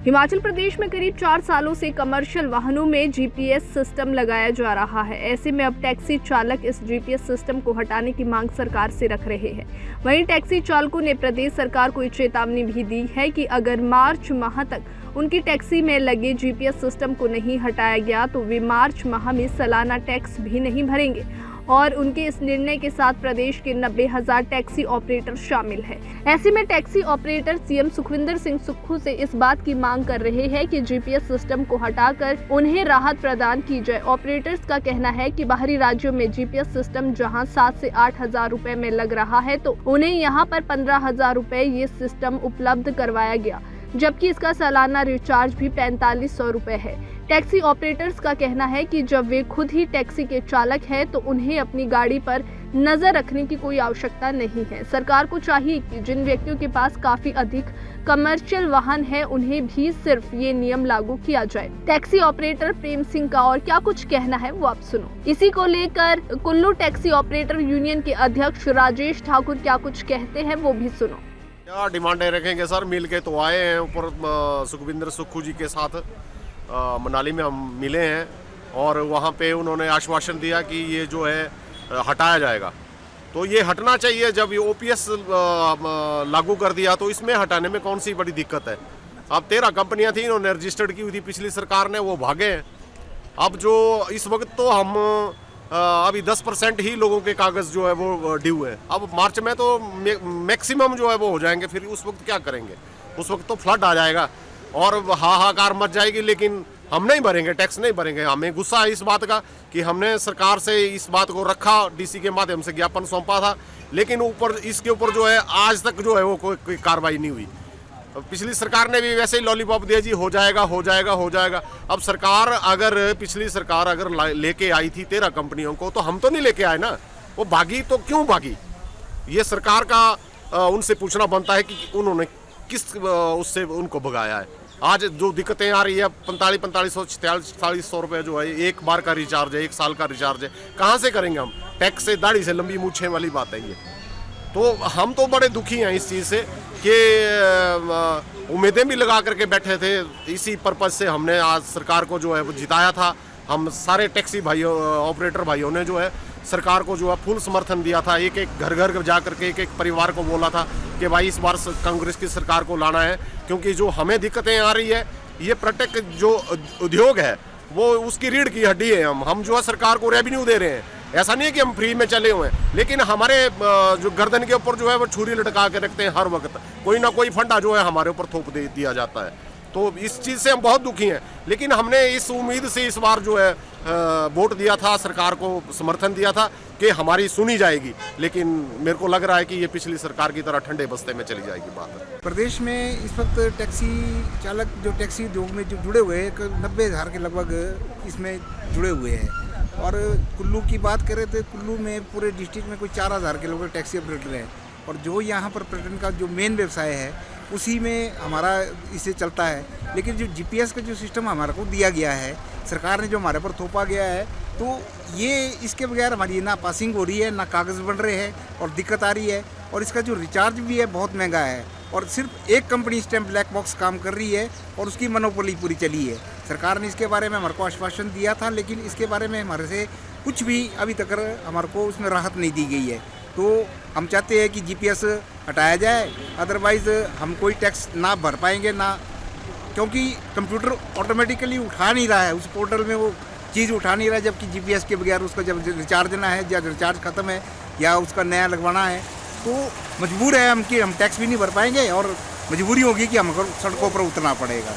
हिमाचल प्रदेश में करीब 4 सालों से कमर्शियल वाहनों में जीपीएस सिस्टम लगाया जा रहा है। ऐसे में अब टैक्सी चालक इस जीपीएस सिस्टम को हटाने की मांग सरकार से रख रहे हैं। वहीं टैक्सी चालकों ने प्रदेश सरकार को चेतावनी भी दी है कि अगर मार्च माह तक उनकी टैक्सी में लगे जीपीएस सिस्टम को नहीं हटाया गया तो वे मार्च माह में सालाना टैक्स भी नहीं भरेंगे। और उनके इस निर्णय के साथ प्रदेश के 90,000 टैक्सी ऑपरेटर शामिल हैं। ऐसे में taxi operator CM Sukhvinder Singh Sukhu से इस बात की मांग कर रहे हैं कि जीपीएस सिस्टम को हटाकर उन्हें राहत प्रदान की जाए। ऑपरेटर्स का कहना है कि बाहरी राज्यों में जीपीएस सिस्टम जहां 7 से 8,000 रुपए में लग रहा है तो उन्हें यहां पर 15,000 रुपए ये सिस्टम उपलब्ध करवाया गया, जबकि इसका सालाना रिचार्ज भी 4500 रुपए है। टैक्सी ऑपरेटर्स का कहना है कि जब वे खुद ही टैक्सी के चालक हैं तो उन्हें अपनी गाड़ी पर नजर रखने की कोई आवश्यकता नहीं है। सरकार को चाहिए कि जिन व्यक्तियों के पास काफी अधिक कमर्शियल वाहन है उन्हें भी सिर्फ ये नियम लागू किया जाए। टैक्सी ऑपरेटर प्रेम सिंह का और क्या कुछ कहना है वो आप सुनो। इसी को लेकर कुल्लू टैक्सी ऑपरेटर यूनियन के अध्यक्ष राजेश ठाकुर क्या कुछ कहते हैं वो भी सुनो। क्या डिमांडें रखेंगे सर? मिल के तो आए हैं ऊपर सुखविंदर सुक्खू जी के साथ मनाली में हम मिले हैं और वहाँ पे उन्होंने आश्वासन दिया कि ये जो है हटाया जाएगा। तो ये हटना चाहिए। जब ये ओपीएस लागू कर दिया तो इसमें हटाने में कौन सी बड़ी दिक्कत है। अब 13 कंपनियां थी, इन्होंने रजिस्टर्ड की हुई थी पिछली सरकार ने, वो भागे हैं। अब जो इस वक्त तो हम अभी 10% ही लोगों के कागज़ जो है वो ड्यू है। अब मार्च में तो मैक्सिमम जो है वो हो जाएंगे। फिर उस वक्त क्या करेंगे? उस वक्त तो फ्लड आ जाएगा और हाहाकार मच जाएगी, लेकिन हम नहीं भरेंगे, टैक्स नहीं भरेंगे। हमें गुस्सा है इस बात का कि हमने सरकार से इस बात को रखा, डीसी के माध्यम से ज्ञापन सौंपा था, लेकिन ऊपर इसके ऊपर जो है आज तक जो है वो कोई कार्रवाई नहीं हुई। पिछली सरकार ने भी वैसे ही लॉलीपॉप दिया, जी हो जाएगा हो जाएगा हो जाएगा। अब सरकार अगर पिछली सरकार अगर लेके आई थी 13 कंपनियों को, तो हम तो नहीं लेके आए ना। वो भागी तो क्यों भागी? ये सरकार का उनसे पूछना बनता है कि उन्होंने किस उससे उनको भगाया है। आज जो दिक्कतें आ रही है 4500 4600 रुपये जो है एक बार का रिचार्ज है, 1 साल का रिचार्ज है, कहाँ से करेंगे हम? टैक्स से दाढ़ी से लंबी मूछें वाली बात है ये। तो हम तो बड़े दुखी हैं इस चीज़ से कि उम्मीदें भी लगा करके बैठे थे। इसी पर्पज़ से हमने आज सरकार को जो है वो जिताया था। हम सारे टैक्सी भाइयों ऑपरेटर भाइयों ने जो है सरकार को जो है फुल समर्थन दिया था। एक एक घर घर जा करके एक एक परिवार को बोला था कि भाई इस बार कांग्रेस की सरकार को लाना है, क्योंकि जो हमें दिक्कतें आ रही है ये पर्यटक जो उद्योग है वो उसकी रीढ़ की हड्डी है। हम जो है सरकार को रेवेन्यू दे रहे हैं। ऐसा नहीं है कि हम फ्री में चले हुए हैं, लेकिन हमारे जो गर्दन के ऊपर जो है वो छुरी लटका के रखते हैं। हर वक्त कोई ना कोई फंडा जो है हमारे ऊपर थोप दिया जाता है। तो इस चीज़ से हम बहुत दुखी हैं। लेकिन हमने इस उम्मीद से इस बार जो है वोट दिया था, सरकार को समर्थन दिया था कि हमारी सुनी जाएगी, लेकिन मेरे को लग रहा है कि ये पिछली सरकार की तरह ठंडे बस्ते में चली जाएगी बात। प्रदेश में इस वक्त टैक्सी चालक जो टैक्सी उद्योग में जो जुड़े हुए हैं 90,000 के लगभग इसमें जुड़े हुए हैं। और कुल्लू की बात करें तो कुल्लू में पूरे डिस्ट्रिक्ट में कोई 4,000 के लोग टैक्सी ऑपरेटर हैं। और जो यहाँ पर पर्यटन का जो मेन व्यवसाय है उसी में हमारा इसे चलता है। लेकिन जो जीपीएस का जो सिस्टम हमारे को दिया गया है, सरकार ने जो हमारे पर थोपा गया है, तो ये इसके बगैर हमारी ना पासिंग हो रही है, ना कागज़ बन रहे हैं और दिक्कत आ रही है। और इसका जो रिचार्ज भी है बहुत महंगा है और सिर्फ एक कंपनी इस टाइम ब्लैक बॉक्स काम कर रही है और उसकी मोनोपोली पूरी चली है। सरकार ने इसके बारे में हमारे को आश्वासन दिया था, लेकिन इसके बारे में हमारे से कुछ भी अभी तक हमारे को उसमें राहत नहीं दी गई है। तो हम चाहते हैं कि जीपीएस हटाया जाए, अदरवाइज़ हम कोई टैक्स ना भर पाएंगे ना, क्योंकि कंप्यूटर ऑटोमेटिकली उठा नहीं रहा है, उस पोर्टल में वो चीज़ उठा नहीं रहा है, जबकि जीपीएस के बगैर उसका जब रिचार्ज देना है या रिचार्ज ख़त्म है या उसका नया लगवाना है तो मजबूर है हम कि हम टैक्स भी नहीं भर पाएंगे और मजबूरी होगी कि हमको सड़कों पर उतरना पड़ेगा।